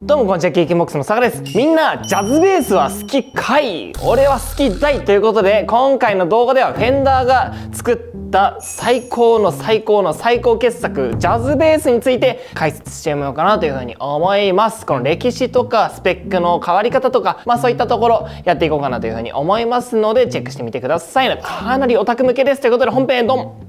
どうもこんにちは、経験ボックスの坂です。みんなジャズベースは好きかい？俺は好きだいということで、今回の動画ではフェンダーが作った最高の最高傑作ジャズベースについて解説してみようかなというふうに思います。この歴史とかスペックの変わり方とか、そういったところやっていこうかなというふうに思いますので、チェックしてみてください。かなりオタク向けですということで、本編へドン。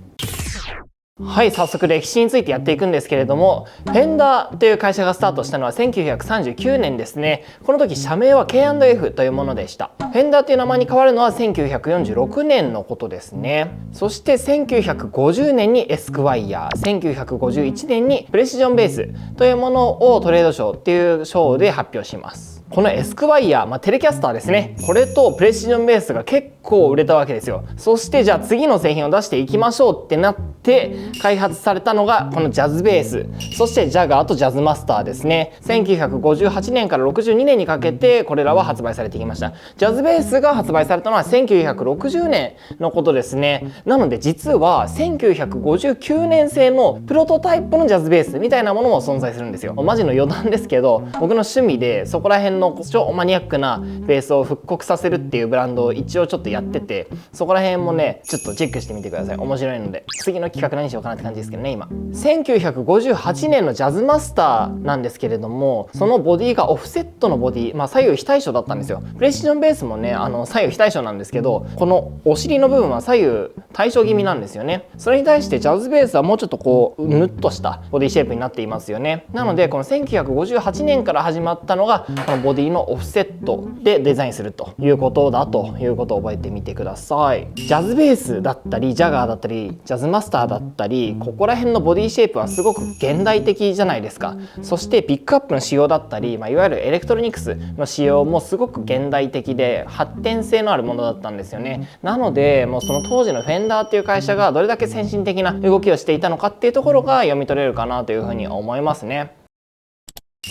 はい、早速歴史についてやっていくんですけれども、フェンダーという会社がスタートしたのは1939年ですね。この時社名は K&F というものでした。フェンダーという名前に変わるのは1946年のことですね。そして1950年にエスクワイヤー、1951年にプレシジョンベースというものをトレード賞っていう賞で発表します。このエスクワイヤー、テレキャスターですね。これとプレシジョンベースが結構売れたわけですよ。そしてじゃあ次の製品を出していきましょうってなって開発されたのがこのジャズベース、そしてジャガーとジャズマスターですね。1958年から62年にかけてこれらは発売されてきました。ジャズベースが発売されたのは1960年のことですね。なので実は1959年製のプロトタイプのジャズベースみたいなものも存在するんですよ。マジの余談ですけど、僕の趣味でそこら辺の超マニアックなベースを復刻させるっていうブランドを一応ちょっとやってて、そこら辺もねちょっとチェックしてみてください。面白いので、次の企画何しようかなって感じですけどね。今1958年のジャズマスターなんですけれども、そのボディがオフセットのボディ、左右非対称だったんですよ。プレシジョンベースもね左右非対称なんですけど、このお尻の部分は左右対称気味なんですよね。それに対してジャズベースはもうちょっとこうヌッとしたボディシェイプになっていますよね。なのでこの1958年から始まったのがこのボディのオフセットでデザインするということだということを覚えてみてください。ジャズベースだったりジャガーだったりジャズマスターだったり、ここら辺のボディシェイプはすごく現代的じゃないですか。そしてピックアップの仕様だったり、いわゆるエレクトロニクスの仕様もすごく現代的で発展性のあるものだったんですよね。なのでもうその当時のフェンダーっていう会社がどれだけ先進的な動きをしていたのかっていうところが読み取れるかなというふうに思いますね。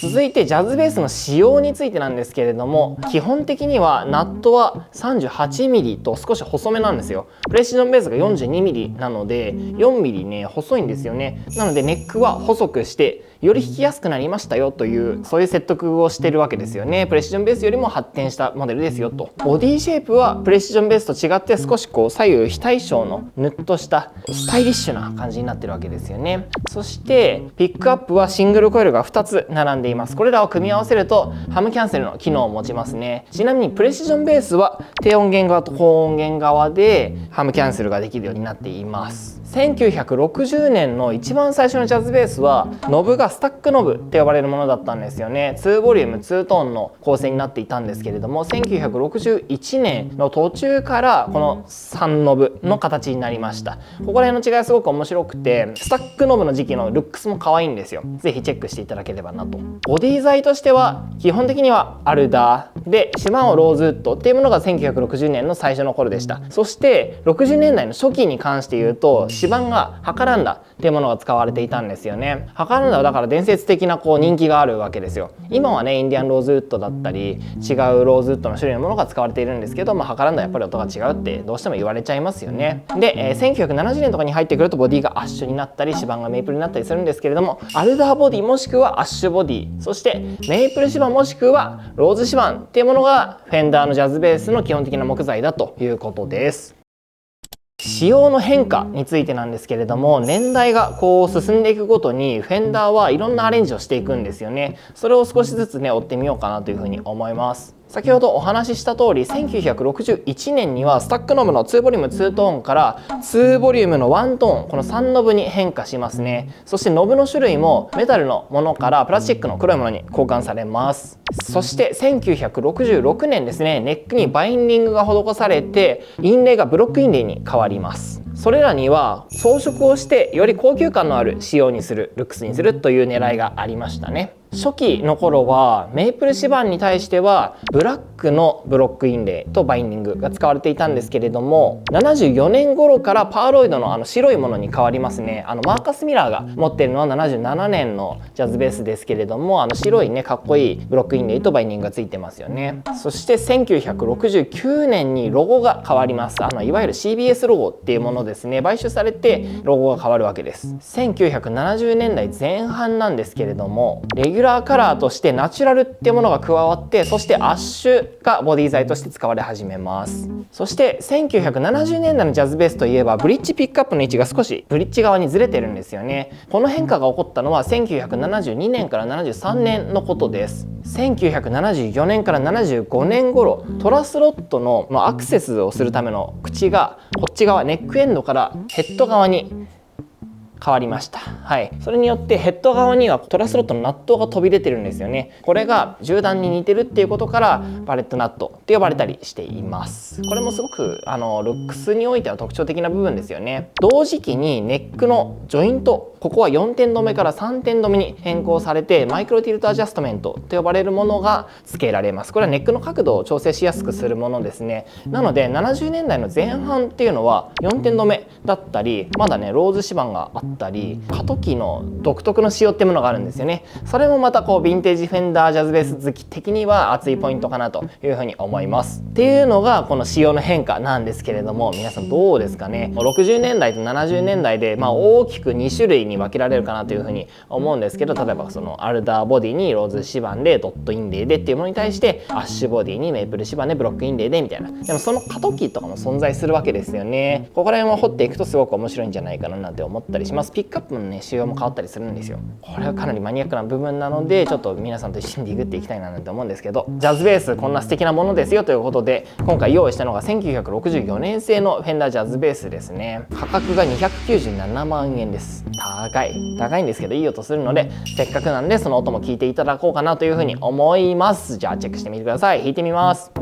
続いてジャズベースの仕様についてなんですけれども、基本的にはナットは 38mm と少し細めなんですよ。プレシジョンベースが 42mm なので 4mm ね細いんですよね。なのでネックは細くしてより弾きやすくなりましたよという、そういう説得をしてるわけですよね。プレシジョンベースよりも発展したモデルですよと。ボディシェイプはプレシジョンベースと違って少しこう左右非対称のヌッとしたスタイリッシュな感じになってるわけですよね。そしてピックアップはシングルコイルが2つ並んでいます。これらを組み合わせるとハムキャンセルの機能を持ちますね。ちなみにプレシジョンベースは低音源側と高音源側でハムキャンセルができるようになっています。1960年の一番最初のジャズベースはノブがスタックノブって呼ばれるものだったんですよね。2ボリューム2トーンの構成になっていたんですけれども、1961年の途中からこの3ノブの形になりました。ここら辺の違いはすごく面白くて、スタックノブの時期のルックスも可愛いんですよ。ぜひチェックしていただければなと。ボディ材としては基本的にはアルダーで、シマオローズウッドっていうものが1960年の最初の頃でした。そして60年代の初期に関して言うと、指板がハカランダっていうものが使われていたんですよね。ハカランダはだから伝説的な人気があるわけですよ。今はねインディアンローズウッドだったり違うローズウッドの種類のものが使われているんですけど、ハカランダはやっぱり音が違うってどうしても言われちゃいますよね。で、1970年とかに入ってくるとボディがアッシュになったり指板がメイプルになったりするんですけれども、アルダーボディもしくはアッシュボディ、そしてメイプル指板もしくはローズ指板っていうものがフェンダーのジャズベースの基本的な木材だということです。仕様の変化についてなんですけれども、年代がこう進んでいくごとにフェンダーはいろんなアレンジをしていくんですよね。それを少しずつね追ってみようかなというふうに思います。先ほどお話しした通り、1961年にはスタックノブの2ボリューム2トーンから2ボリュームの1トーン、この3ノブに変化しますね。そしてノブの種類もメタルのものからプラスチックの黒いものに交換されます。そして1966年ですね、ネックにバインディングが施されてインレイがブロックインレイに変わります。それらには装飾をしてより高級感のある仕様にする、ルックスにするという狙いがありましたね。初期の頃はメイプル指板に対してはブラックのブロックインレイとバインディングが使われていたんですけれども、74年頃からパーロイドの白いものに変わりますね。マーカス・ミラーが持っているのは77年のジャズベースですけれども、白いねかっこいいブロックインレイとバインディングがついてますよね。そして1969年にロゴが変わります。いわゆる CBS ロゴっていうものですね。買収されてロゴが変わるわけです。1970年代前半なんですけれども、レギギュラーカラーとしてナチュラルっていうものが加わって、そしてアッシュがボディ材として使われ始めます。そして1970年代のジャズベースといえば、ブリッジピックアップの位置が少しブリッジ側にずれてるんですよね。この変化が起こったのは1972年から73年のことです。1974年から75年頃、トラスロットのアクセスをするための口がこっち側、ネックエンドからヘッド側に変わりました。はい、それによってヘッド側にはトラスロットのナットが飛び出てるんですよね。これが銃弾に似てるっていうことからバレットナットって呼ばれたりしています。これもすごくルックスにおいては特徴的な部分ですよね。同時期にネックのジョイント、ここは4点止めから3点止めに変更されて、マイクロティルトアジャストメントと呼ばれるものが付けられます。これはネックの角度を調整しやすくするものですね。なので70年代の前半っていうのは4点止めだったり、まだねローズ指板があったり、過渡期の独特の仕様ってものがあるんですよね。それもまたこうヴィンテージフェンダージャズベース好き的には熱いポイントかなというふうに思います。っていうのがこの仕様の変化なんですけれども、皆さんどうですかね。60年代と70年代で大きく2種類に分けられるかなというふうに思うんですけど、例えばそのアルダーボディにローズ指板でドットインレイでっていうものに対して、アッシュボディにメープル指板でブロックインレイでみたいな。でもその過渡期とかも存在するわけですよね。ここら辺を掘っていくとすごく面白いんじゃないかななんて思ったりします。ピックアップのね仕様も変わったりするんですよ。これはかなりマニアックな部分なので、ちょっと皆さんと一緒にディグっていきたいななんて思うんですけど、ジャズベースこんな素敵なものですよということで、今回用意したのが1964年製のフェンダージャズベースですね。価格が297万円です。高いんですけどいい音するので、せっかくなんでその音も聞いていただこうかなというふうに思います。じゃあチェックしてみてください。弾いてみます。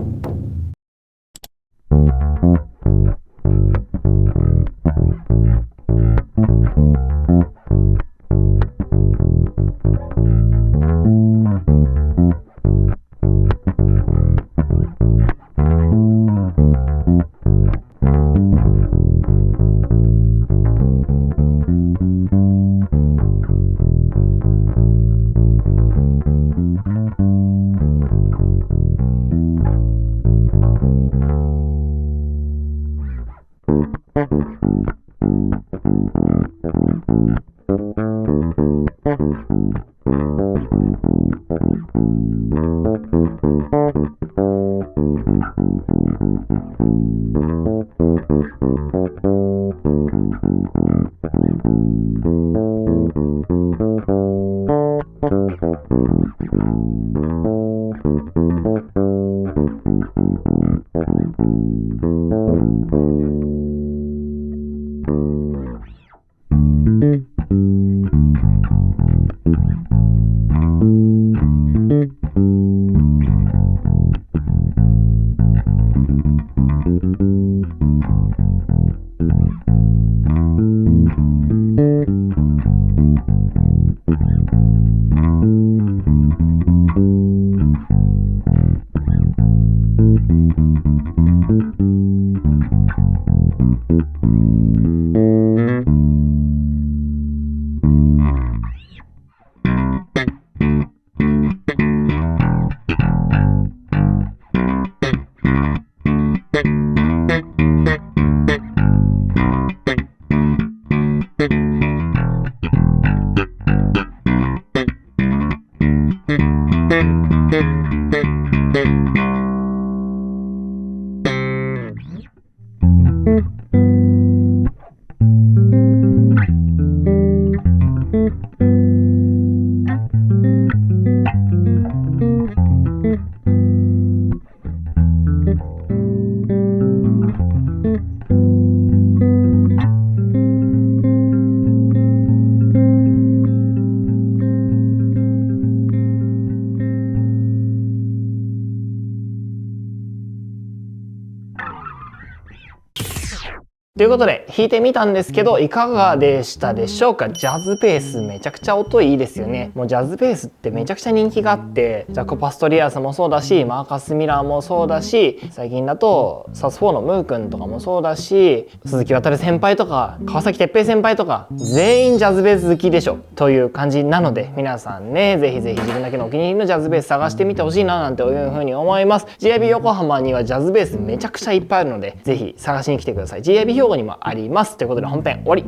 ということで弾いてみたんですけど、いかがでしたでしょうか。ジャズベースめちゃくちゃ音いいですよね。もうジャズベースってめちゃくちゃ人気があって、ジャコ・パストリアスもそうだし、マーカス・ミラーもそうだし、最近だとサス4のムー君とかもそうだし、鈴木渉先輩とか川崎哲平先輩とか全員ジャズベース好きでしょという感じなので、皆さんねぜひぜひ自分だけのお気に入りのジャズベース探してみてほしいななんていうふうに思います。 GIB 横浜にはジャズベースめちゃくちゃいっぱいあるので、ぜひ探しに来てください。 GIB 兵庫にもあります。ということで本編終わり。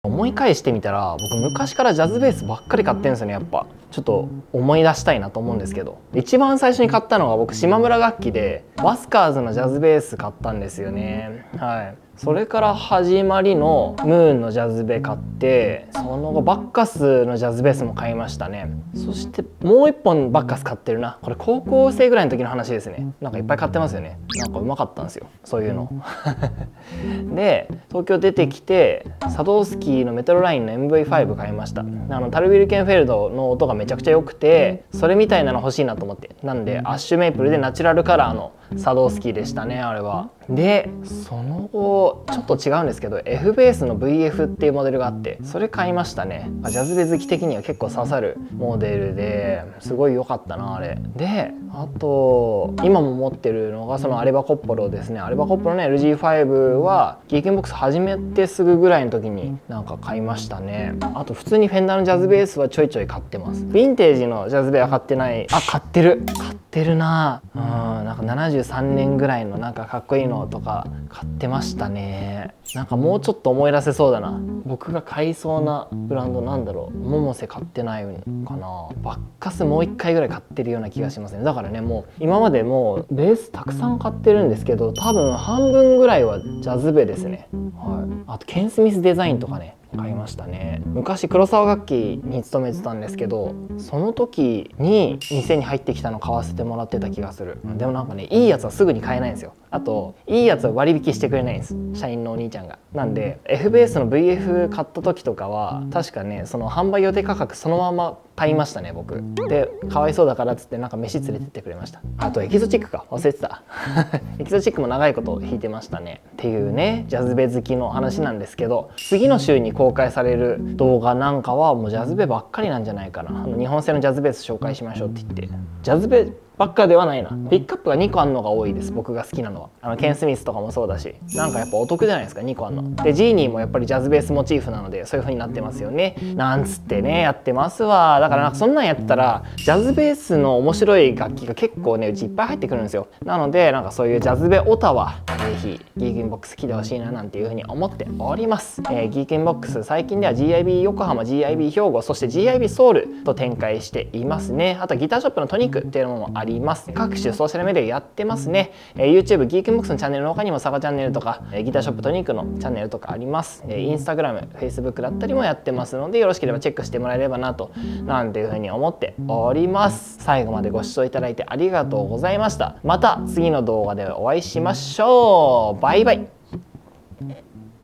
思い返してみたら僕昔からジャズベースばっかり買ってんですよね。やっぱちょっと思い出したいなと思うんですけど、一番最初に買ったのが僕島村楽器でバスカーズのジャズベース買ったんですよね。はい、それから始まりのムーンのジャズベ買って、その後バッカスのジャズベースも買いましたね。そしてもう一本バッカス買ってるな。これ高校生ぐらいの時の話ですね。なんかいっぱい買ってますよね。なんかうまかったんですよ、そういうので東京出てきてサドースキーのメトロラインの MV5 買いました。タルビルケンフェルドの音がめちゃくちゃ良くて、それみたいなの欲しいなと思って、なんでアッシュメイプルでナチュラルカラーのサドースキーでしたね、あれは。でその後ちょっと違うんですけど F ベースの VF っていうモデルがあって、それ買いましたね。ジャズベ好き的には結構刺さるモデルですごい良かったなあれで。あと今も持ってるのがそのアレバコッポロですね。アレバコッポロの LG5 はギークンボックス始めてすぐぐらいの時になんか買いましたね。あと普通にフェンダーのジャズベースはちょいちょい買ってます。ヴィンテージのジャズベは買ってない。買ってるな。なんか73年ぐらいのなんかかっこいいのとか買ってましたね。なんかもうちょっと思い出せそうだな。僕が買いそうなブランドなんだろう。百瀬買ってないのかな。バッカスもう1回ぐらい買ってるような気がしますね。だからね、もう今までもうベースたくさん買ってるんですけど、多分半分ぐらいはジャズベですね。はい、あとケン・スミスデザインとかね買いましたね。昔黒沢楽器に勤めてたんですけど、その時に店に入ってきたの買わせてもらってた気がする。でもなんかね、いいやつはすぐに買えないんですよ。あといいやつは割引してくれないんです、社員のお兄ちゃんが。なんで F ベースの VF 買った時とかは確かね、その販売予定価格そのまま買いましたね僕で。かわいそうだからっつってなんか飯連れてってくれました。あとエキゾチックか忘れてたエキゾチックも長いこと弾いてましたね。っていうね、ジャズベ好きの話なんですけど、次の週に公開される動画なんかはもうジャズベばっかりなんじゃないかな。日本製のジャズベース紹介しましょうって言って、ジャズベばっかではないな。ピックアップが2個あるのが多いです、僕が好きなのは。ケン・スミスとかもそうだし、なんかやっぱお得じゃないですか、2個あるので。ジーニーもやっぱりジャズベースモチーフなのでそういう風になってますよね、なんつってねやってますわ。だからなんかそんなんやってたらジャズベースの面白い楽器が結構ねうちいっぱい入ってくるんですよ。なのでなんかそういうジャズベオタはぜひギークンボックス来てほしいななんていう風に思っております。ギークンボックス最近では GIB 横浜、 GIB 兵庫、そして GIB ソウルと展開していますね。あとギターショップのトニックっていうのもあります。各種ソーシャルメディアやってますね。YouTube ギークンボックスのチャンネルの他にもサガチャンネルとかギターショップトニックのチャンネルとかあります。Instagram、Facebook だったりもやってますので、よろしければチェックしてもらえればなとなんていうふうに思っております。最後までご視聴いただいてありがとうございました。また次の動画でお会いしましょう。バイバイ。